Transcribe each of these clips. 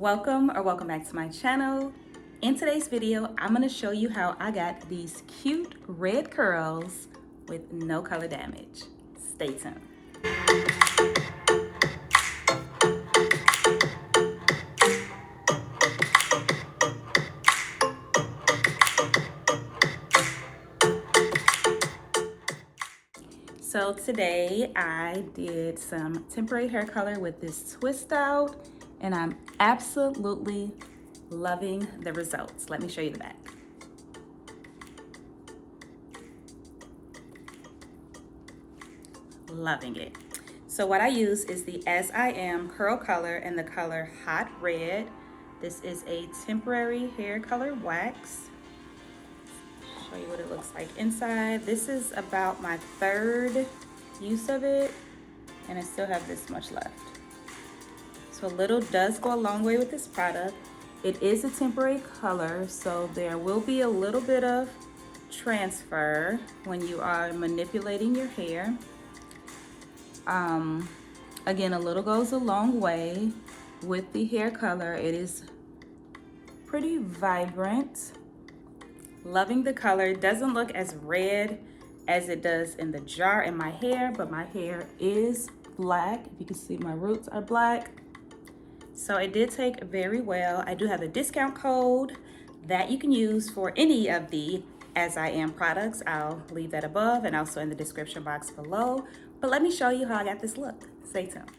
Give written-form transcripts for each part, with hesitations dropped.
Welcome back to my channel. In today's video, I'm going to show you how I got these cute red curls with no color damage. Stay tuned. So today I did some temporary hair color with this twist out, and I'm absolutely loving the results. Let me show you the back. Loving it. So what I use is the As I Am curl color in the color Hot Red. This is a temporary hair color wax. Show you what it looks like inside. This is about my third use of it, and I still have this much left. So a little does go a long way with this product. It is a temporary color, so there will be a little bit of transfer when you are manipulating your hair. Again, a little goes a long way with the hair color. It is pretty vibrant. Loving the color. It doesn't look as red as it does in the jar in my hair, but my hair is black. If you can see, my roots are black. So it did take very well. I do have a discount code that you can use for any of the As I Am products. I'll leave that above and also in the description box below. But let me show you how I got this look. Stay tuned.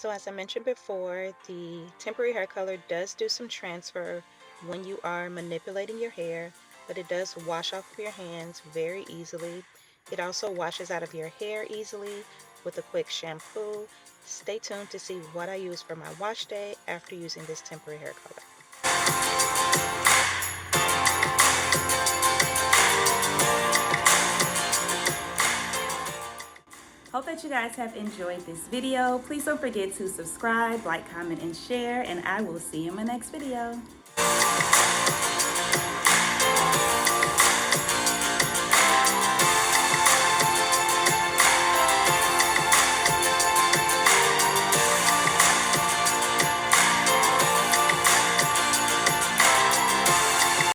So as I mentioned before, the temporary hair color does do some transfer when you are manipulating your hair, but it does wash off of your hands very easily. It also washes out of your hair easily with a quick shampoo. Stay tuned to see what I use for my wash day after using this temporary hair color. Hope that you guys have enjoyed this video. Please don't forget to subscribe, like, comment, and share, and I will see you in my next video.